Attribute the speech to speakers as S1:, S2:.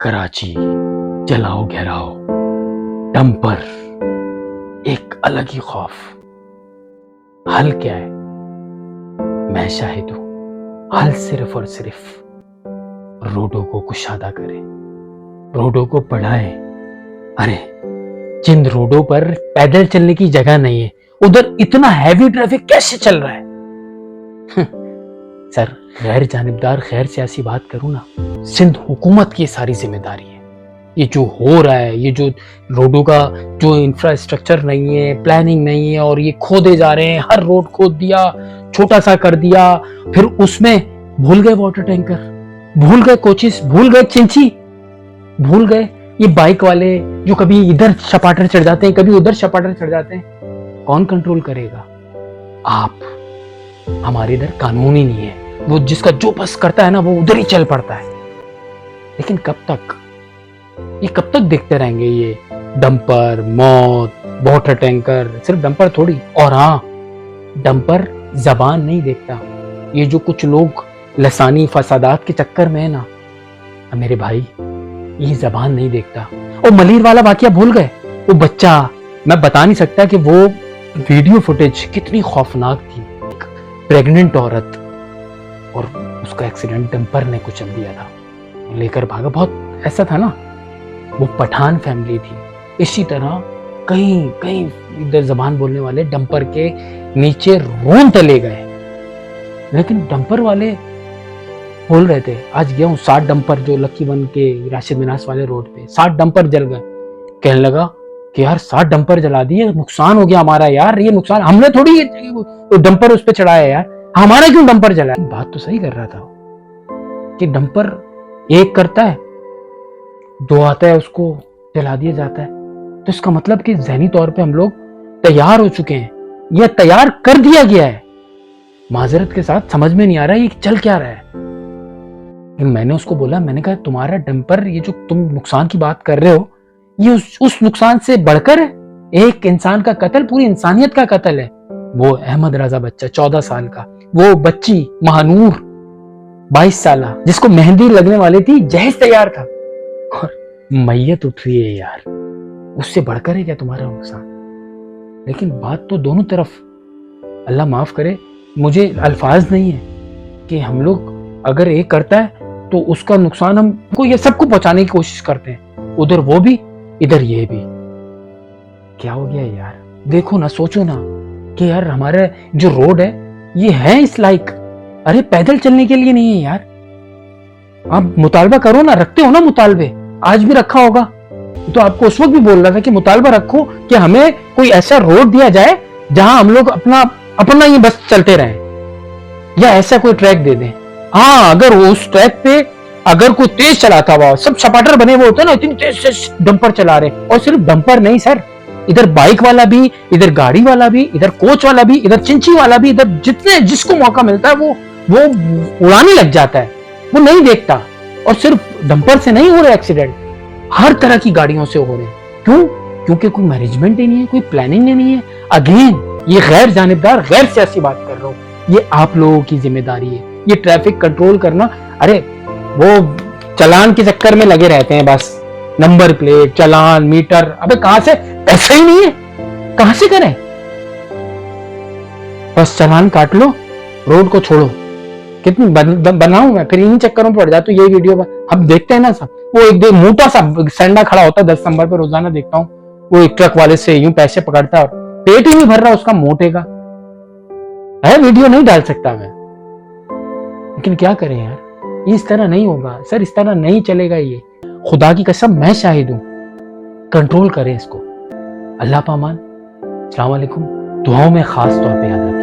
S1: कराची जलाओ घेराओ डंपर, एक अलग ही खौफ। हल क्या है? मैं शाहिद हूं। हल सिर्फ और सिर्फ रोडों को कुशादा करें, रोडों को बढ़ाएं। अरे जिन रोडों पर पैदल चलने की जगह नहीं है, उधर इतना हैवी ट्रैफिक कैसे चल रहा है? सर, गैर जानिबदार गैर सियासी बात करूं ना, सिंध हुकूमत की सारी जिम्मेदारी है। ये जो हो रहा है, ये जो रोडों का जो इंफ्रास्ट्रक्चर नहीं है, प्लानिंग नहीं है, और ये खोदे जा रहे हैं, हर रोड खोद दिया, छोटा सा कर दिया, फिर उसमें भूल गए वाटर टैंकर, भूल गए कोचिस, भूल गए चिंची, भूल गए ये बाइक वाले जो कभी इधर शपाटर चढ़ जाते हैं, कभी उधर शपाटर चढ़ जाते हैं। कौन कंट्रोल करेगा? आप। हमारे इधर कानून ही नहीं है, वो जिसका जो बस करता है ना, वो उधर ही चल पड़ता है। लेकिन कब तक? ये कब तक देखते रहेंगे? ये डंपर, मौत, वाटर टैंकर, सिर्फ डंपर थोड़ी। और हाँ, डंपर जबान नहीं देखता। ये जो कुछ लोग लसानी फसादात के चक्कर में है ना, मेरे भाई, ये जबान नहीं देखता। और मलीर वाला वाकया भूल गए? वो बच्चा, मैं बता नहीं सकता कि वो वीडियो फुटेज कितनी खौफनाक थी। एक प्रेग्नेंट औरत, और उसका एक्सीडेंट डंपर ने कुचल दिया था, लेकर भागा। बहुत ऐसा था ना, वो पठान फैमिली थी। इसी तरह कहीं कहीं इधर जबान बोलने वाले डंपर के नीचे रोन तले गए। लेकिन डंपर वाले बोल रहे थे, आज गया हूँ 60 डंपर जो लक्की वन के राशिद मिनास वाले रोड पे 60 डंपर जल गए। कहने लगा कि यार 60 डंपर जला दिए, नुकसान हो गया हमारा यार, ये नुकसान हमने थोड़ी तो डंपर उस पे चढ़ाया यार, हमारा क्यों डंपर जला? बात तो सही कर रहा था कि डंपर एक करता है, दो आता है, उसको जला दिया जाता है। तो इसका मतलब कि ज़हनी तौर पे हम लोग तैयार हो चुके हैं, यह तैयार कर दिया गया है। माजरत के साथ समझ में नहीं आ रहा है ये चल क्या रहा है। मैंने उसको बोला, मैंने कहा तुम्हारा डंपर, ये जो तुम नुकसान की बात कर रहे हो, ये उस नुकसान से बढ़कर है। एक इंसान का कत्ल पूरी इंसानियत का कत्ल है। वो अहमद रजा बच्चा 14 साल का, वो बच्ची महानूर 22 साल, जिसको मेहंदी लगने वाली थी, जहेज तैयार था, और मैयत उठ रही है यार। उससे बढ़कर है क्या तुम्हारा नुकसान? लेकिन बात तो दोनों तरफ, अल्लाह माफ करे, मुझे अल्फाज नहीं है कि हम लोग अगर एक करता है तो उसका नुकसान हमको ये सबको पहुंचाने की कोशिश करते हैं, उधर वो भी, इधर ये भी। क्या हो गया यार? देखो ना, सोचो ना कि यार हमारा जो रोड है ये है इस लायक, अरे पैदल चलने के लिए नहीं है यार। आप मुतालबा करो ना, रखते हो ना मुतालबे, आज भी रखा होगा। तो आपको उस वक्त भी बोल रहा था कि मुतालबा रखो कि हमें कोई ऐसा रोड दिया जाए जहां हम लोग अपना ये बस चलते रहें, या ऐसा कोई ट्रैक दे दें। हाँ, अगर उस ट्रैक पे अगर कोई तेज चलाता हुआ, सब सपाटर बने हुए होते हैं ना, इतनी तेज से डंपर चला रहे, और सिर्फ डंपर नहीं सर, इधर बाइक वाला भी, इधर गाड़ी वाला भी, इधर कोच वाला भी, इधर चिंची वाला भी, इधर जितने जिसको मौका मिलता है वो उड़ाने लग जाता है, वो नहीं देखता। और सिर्फ डंपर से नहीं हो रहे एक्सीडेंट, हर तरह की गाड़ियों से हो रहे। क्यों? क्योंकि कोई मैनेजमेंट ही नहीं है, कोई प्लानिंग नहीं है। अगेन, ये गैर जानिबदार गैर सियासी बात कर रहा हूं, ये आप लोगों की जिम्मेदारी है, ये ट्रैफिक कंट्रोल करना। अरे वो चालान के चक्कर में लगे रहते हैं, बस नंबर प्लेट, चालान, मीटर, अबे कहां से? पैसे ही नहीं है, कहां से करें? बस चालान काट लो, रोड को छोड़ो। कितनी बनाऊं मैं, फिर इन्हीं चक्करों में पड़ जाता हूं। ये वीडियो हम देखते हैं ना सब, वो एक मोटा सा संडा खड़ा होता है 10 नंबर पे, रोजाना देखता हूं, वो एक ट्रक वाले से यूं पैसे पकड़ता है, और पेट ही नहीं भर रहा उसका, मोटे का है। वीडियो नहीं डाल सकता मैं, लेकिन क्या करें यार, इस तरह नहीं होगा सर, इस तरह नहीं चलेगा ये। खुदा की कसम, मैं शाहिद हूं। कंट्रोल करें इसको। अल्लाह पामान। अस्सलाम वालेकुम। दुआओं में खास तौर पे याद रखें।